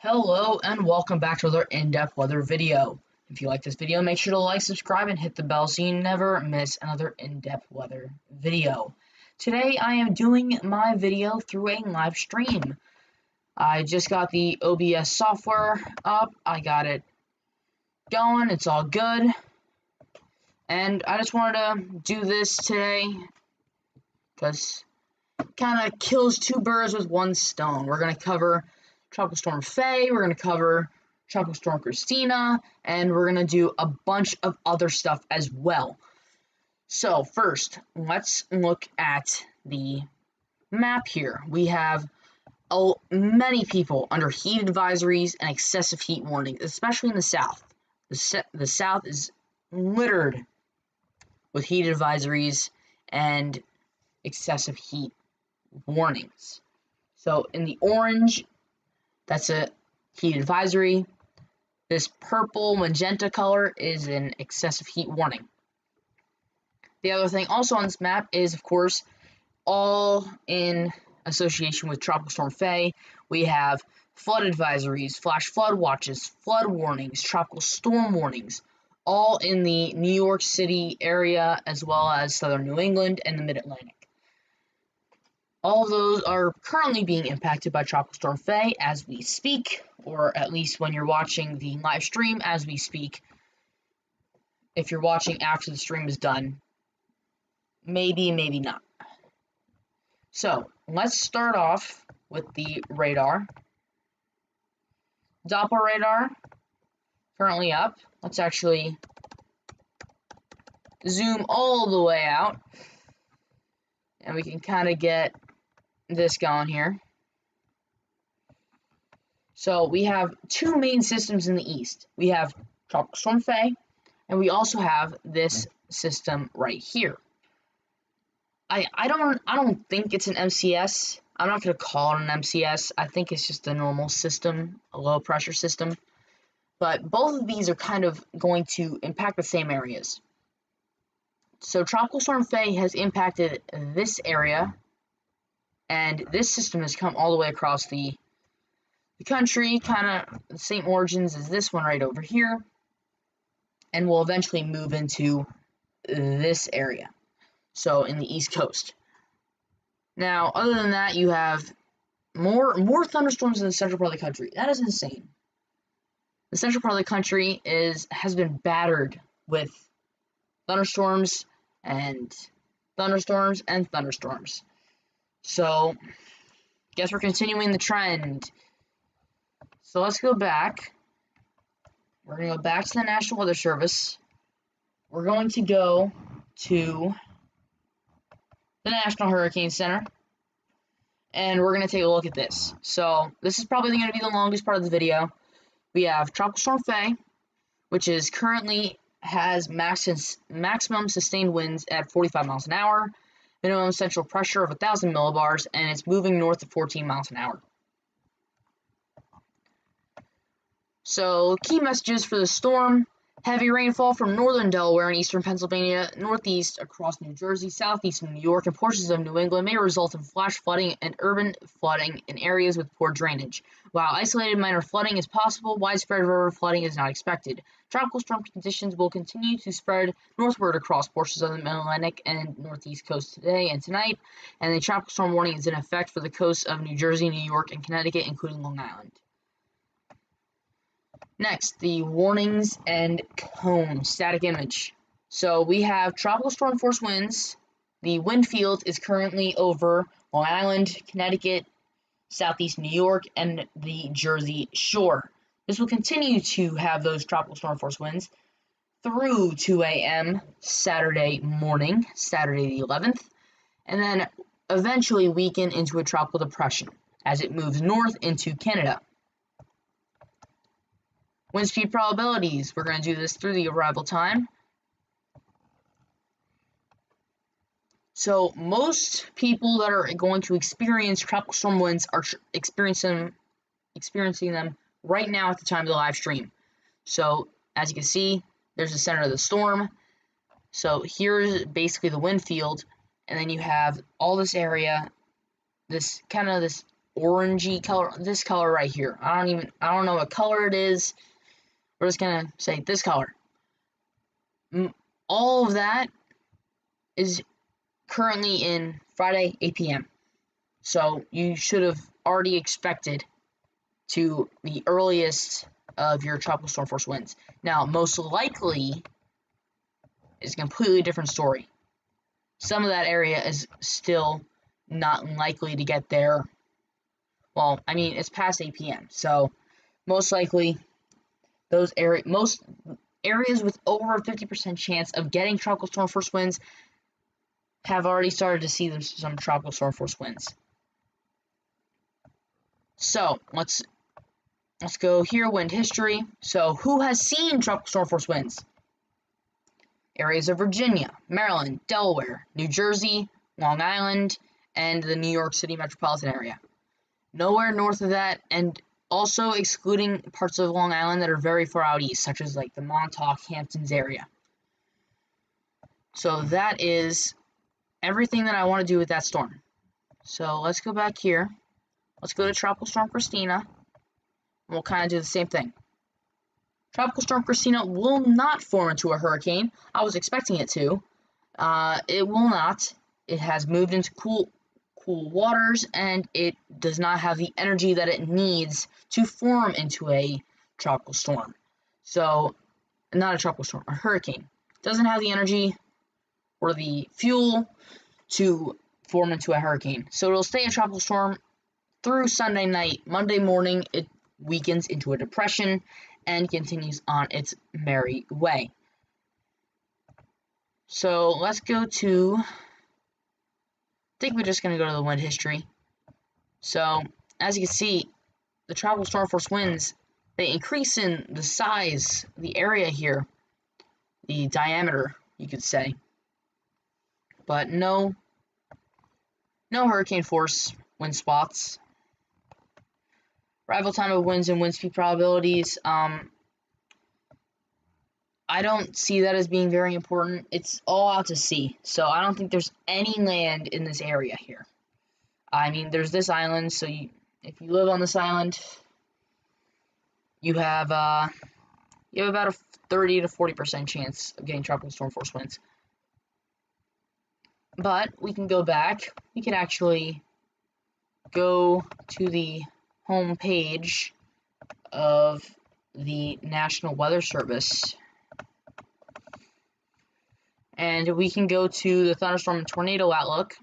Hello and welcome back to another in-depth weather video. If you like this video, make sure to like, subscribe, and hit the bell so you never miss another in-depth weather video. Today I am doing my video through a live stream. I just got the OBS software up, I got it going, it's all good. And I just wanted to do this today because it kind of kills two birds with one stone. We're going to cover Tropical Storm Faye, we're going to cover Tropical Storm Christina, and we're going to do a bunch of other stuff as well. So first, let's look at the map here. We have many people under heat advisories and excessive heat warnings, especially in the south. The south is littered with heat advisories and excessive heat warnings. So in the orange, that's a heat advisory. This purple magenta color is an excessive heat warning. The other thing also on this map is, of course, all in association with Tropical Storm Faye. We have flood advisories, flash flood watches, flood warnings, tropical storm warnings, all in the New York City area as well as southern New England and the Mid-Atlantic. All of those are currently being impacted by Tropical Storm Faye as we speak, or at least when you're watching the live stream as we speak. If you're watching after the stream is done, maybe, maybe not. So, let's start off with the radar. Doppler radar, currently up. Let's actually zoom all the way out, and we can kind of get this going here. So we have two main systems in the east. We have Tropical Storm Faye, and we also have this system right here. I don't think it's an MCS. I'm not going to call it an MCS. I think it's just a normal system, a low pressure system. But both of these are kind of going to impact the same areas. So Tropical Storm Faye has impacted this area, and this system has come all the way across the country, kind of the same origins as this one right over here, and will eventually move into this area, so in the East Coast. Now, other than that, you have more thunderstorms in the central part of the country. That is insane. The central part of the country has been battered with thunderstorms and thunderstorms and thunderstorms. So, guess we're continuing the trend. So let's go back. We're going to go back to the National Weather Service. We're going to go to the National Hurricane Center, and we're going to take a look at this. So this is probably going to be the longest part of the video. We have Tropical Storm Faye, which is currently has maximum sustained winds at 45 miles an hour, minimum central pressure of 1,000 millibars, and it's moving north of 14 miles an hour. So, key messages for the storm: heavy rainfall from northern Delaware and eastern Pennsylvania, northeast across New Jersey, southeast New York, and portions of New England may result in flash flooding and urban flooding in areas with poor drainage. While isolated minor flooding is possible, widespread river flooding is not expected. Tropical storm conditions will continue to spread northward across portions of the Mid-Atlantic and northeast coast today and tonight, and the tropical storm warning is in effect for the coasts of New Jersey, New York, and Connecticut, including Long Island. Next, the warnings and cone static image. So we have tropical storm force winds. The wind field is currently over Long Island, Connecticut, southeast New York, and the Jersey Shore. This will continue to have those tropical storm force winds through 2 a.m. Saturday morning, Saturday the 11th, and then eventually weaken into a tropical depression as it moves north into Canada. Wind speed probabilities, we're going to do this through the arrival time. So most people that are going to experience tropical storm winds are experiencing them right now at the time of the live stream. So as you can see, there's the center of the storm. So here's basically the wind field, and then you have all this area, this orangey color, this color right here. I don't know what color it is. We're just gonna say this color. All of that is currently in Friday 8 p.m. So you should have already expected to the earliest of your tropical storm force winds. Now, most likely is a completely different story. Some of that area is still not likely to get there. Well, I mean, it's past 8 p.m. So most likely most areas with over a 50% chance of getting tropical storm force winds have already started to see some tropical storm force winds. So let's go here, wind history. So who has seen tropical storm force winds? Areas of Virginia, Maryland, Delaware, New Jersey, Long Island, and the New York City metropolitan area. Nowhere north of that, and also excluding parts of Long Island that are very far out east, such as like the Montauk, Hamptons area. So that is everything that I want to do with that storm. So let's go back here. Let's go to Tropical Storm Christina. And we'll kind of do the same thing. Tropical Storm Christina will not form into a hurricane. I was expecting it to. It will not. It has moved into cool waters, and it does not have the energy that it needs to form into a tropical storm. So, not a tropical storm, a hurricane. It doesn't have the energy or the fuel to form into a hurricane. So it'll stay a tropical storm through Sunday night. Monday morning, it weakens into a depression and continues on its merry way. So let's go to, I think we're just going to go to the wind history. So as you can see, the tropical storm force winds, they increase in the size, the area here, the diameter, you could say. But no hurricane force wind spots. Arrival time of winds and wind speed probabilities. I don't see that as being very important. It's all out to sea, so I don't think there's any land in this area here. I mean, there's this island, so if you live on this island, you have about a 30 to 40% chance of getting tropical storm force winds. But we can go back. We can actually go to the home page of the National Weather Service, and we can go to the thunderstorm and tornado outlook.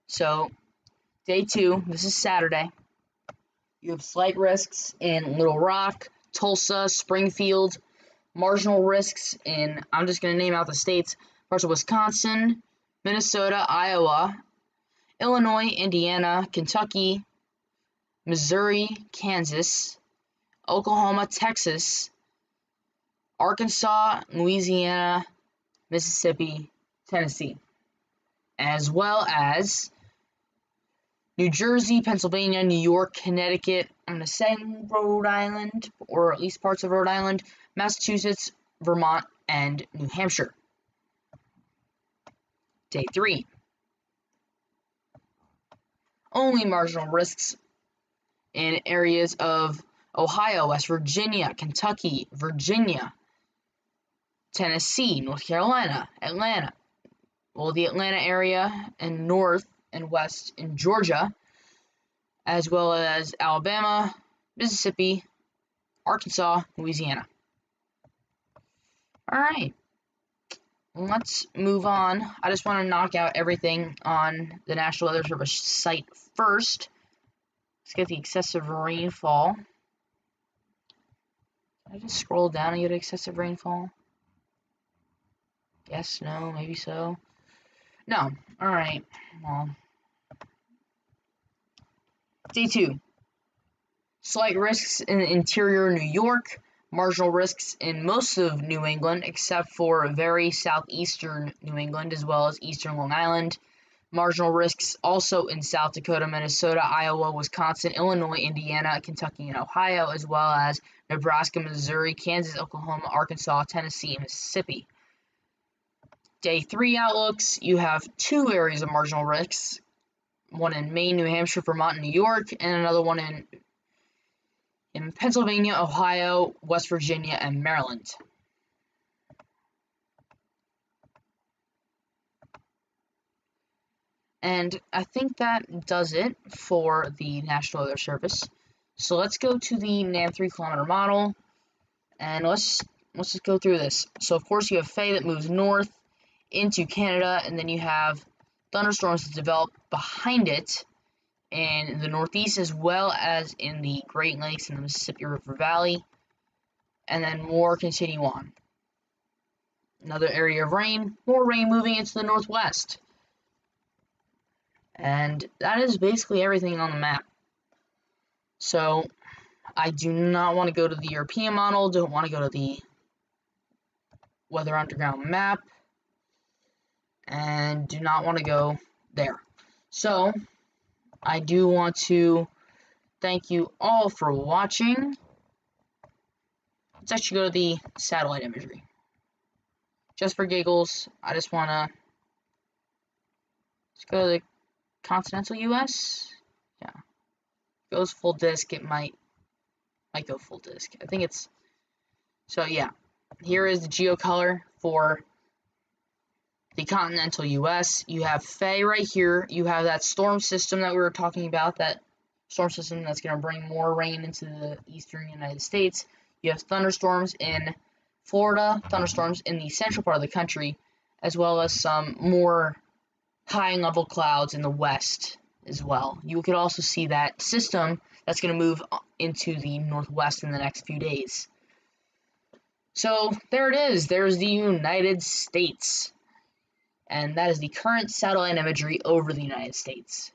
So day 2, this is Saturday. You have slight risks in Little Rock, Tulsa, Springfield, marginal risks in, I'm just going to name out the states, parts of Wisconsin, Minnesota, Iowa, Illinois, Indiana, Kentucky, Missouri, Kansas, Oklahoma, Texas, Arkansas, Louisiana, Mississippi, Tennessee, as well as New Jersey, Pennsylvania, New York, Connecticut, I'm going to say Rhode Island, or at least parts of Rhode Island, Massachusetts, Vermont, and New Hampshire. Day 3. Only marginal risks in areas of Ohio, West Virginia, Kentucky, Virginia, Tennessee, North Carolina, Atlanta, the Atlanta area, and north and west in Georgia, as well as Alabama, Mississippi, Arkansas, Louisiana. Alright, let's move on. I just want to knock out everything on the National Weather Service site first. Let's get the excessive rainfall. Can I just scroll down and get excessive rainfall? Yes, no, maybe so. No. Alright. Well. Day 2. Slight risks in interior New York. Marginal risks in most of New England, except for very southeastern New England, as well as eastern Long Island. Marginal risks also in South Dakota, Minnesota, Iowa, Wisconsin, Illinois, Indiana, Kentucky, and Ohio, as well as Nebraska, Missouri, Kansas, Oklahoma, Arkansas, Tennessee, and Mississippi. Day 3 outlooks, you have 2 areas of marginal risks. one in Maine, New Hampshire, Vermont, and New York, and another one in Pennsylvania, Ohio, West Virginia, and Maryland. And I think that does it for the National Weather Service. So let's go to the NAM 3-kilometer model, and let's just go through this. So of course you have Faye that moves north into Canada, and then you have thunderstorms that develop behind it in the northeast as well as in the Great Lakes and the Mississippi River Valley, and then more continue on. Another area of rain, more rain moving into the northwest. And that is basically everything on the map. So I do not want to go to the European model, don't want to go to the Weather Underground map, and do not want to go there. So I do want to thank you all for watching. Let's actually go to the satellite imagery. Just for giggles, I just want to, let's go to the continental US. Yeah, goes full disk. It might go full disk. I think it's, so yeah, here is the geocolor for the continental US. You have Faye right here. You have that storm system that we were talking about, that storm system that's going to bring more rain into the eastern United States. You have thunderstorms in Florida, thunderstorms in the central part of the country, as well as some more high-level clouds in the west as well. You could also see that system that's going to move into the northwest in the next few days. So there it is. There's the United States. And that is the current satellite imagery over the United States.